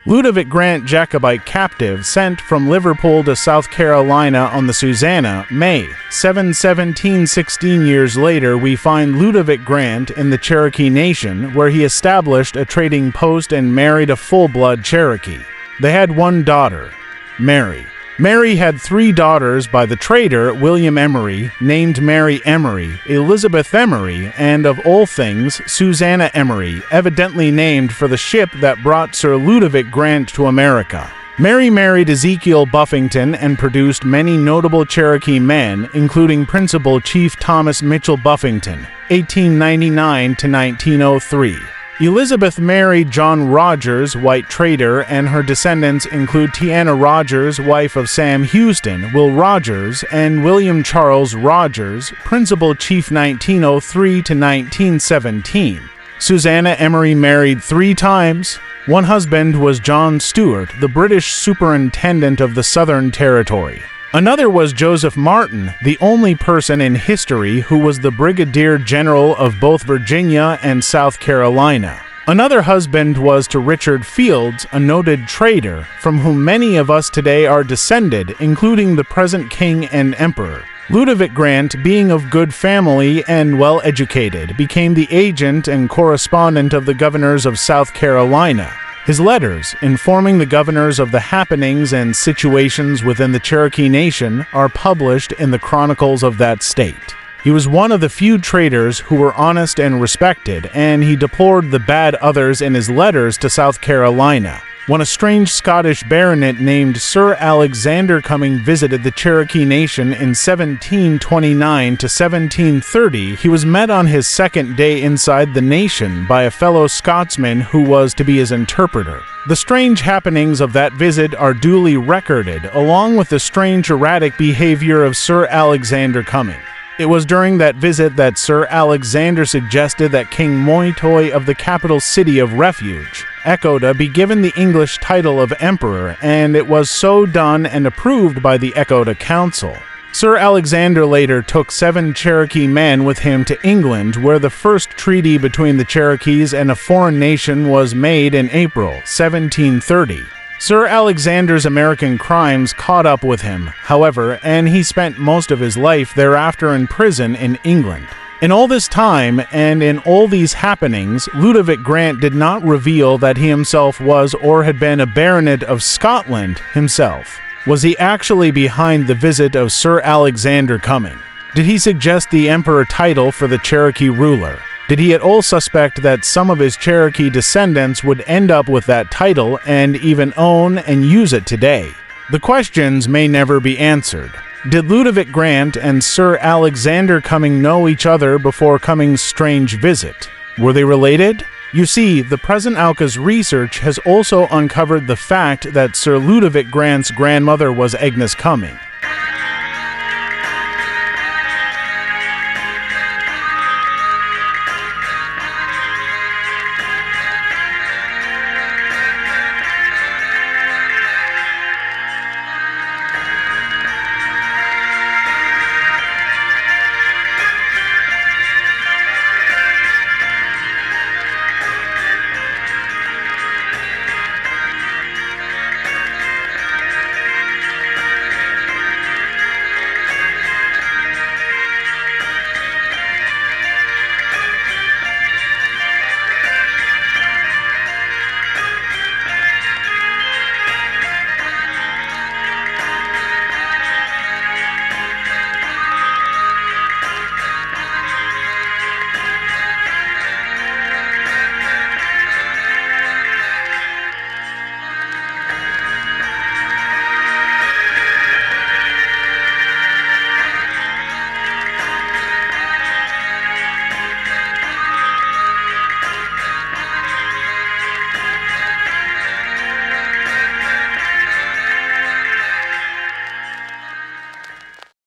Ludovic Grant, Jacobite captive, sent from Liverpool to South Carolina on the Susanna, May 717. 16 years later, we find Ludovic Grant in the Cherokee Nation, where he established a trading post and married a full-blood Cherokee. They had one daughter, Mary. Mary had 3 daughters by the trader William Emery, named Mary Emery, Elizabeth Emery, and of all things, Susanna Emery, evidently named for the ship that brought Sir Ludovic Grant to America. Mary married Ezekiel Buffington and produced many notable Cherokee men, including Principal Chief Thomas Mitchell Buffington, 1899 to 1903. Elizabeth married John Rogers, white trader, and her descendants include Tiana Rogers, wife of Sam Houston, Will Rogers, and William Charles Rogers, Principal Chief 1903 to 1917. Susanna Emery married 3 times. One husband was John Stewart, the British superintendent of the Southern Territory. Another was Joseph Martin, the only person in history who was the Brigadier General of both Virginia and South Carolina. Another husband was to Richard Fields, a noted trader, from whom many of us today are descended, including the present king and emperor. Ludovic Grant, being of good family and well-educated, became the agent and correspondent of the governors of South Carolina. His letters, informing the governors of the happenings and situations within the Cherokee Nation, are published in the chronicles of that state. He was one of the few traders who were honest and respected, and he deplored the bad others in his letters to South Carolina. When a strange Scottish baronet named Sir Alexander Cummings visited the Cherokee Nation in 1729 to 1730, he was met on his second day inside the nation by a fellow Scotsman who was to be his interpreter. The strange happenings of that visit are duly recorded, along with the strange erratic behavior of Sir Alexander Cummings. It was during that visit that Sir Alexander suggested that King Moitoi of the capital city of Refuge, Echota, be given the English title of Emperor, and it was so done and approved by the Echota Council. Sir Alexander later took 7 Cherokee men with him to England, where the first treaty between the Cherokees and a foreign nation was made in April 1730. Sir Alexander's American crimes caught up with him, however, and he spent most of his life thereafter in prison in England. In all this time, and in all these happenings, Ludovic Grant did not reveal that he himself was or had been a baronet of Scotland himself. Was he actually behind the visit of Sir Alexander Cummings? Did he suggest the emperor title for the Cherokee ruler? Did he at all suspect that some of his Cherokee descendants would end up with that title and even own and use it today? The questions may never be answered. Did Ludovic Grant and Sir Alexander Cummings know each other before Cummings' strange visit? Were they related? You see, the present Auca's research has also uncovered the fact that Sir Ludovic Grant's grandmother was Agnes Cummings.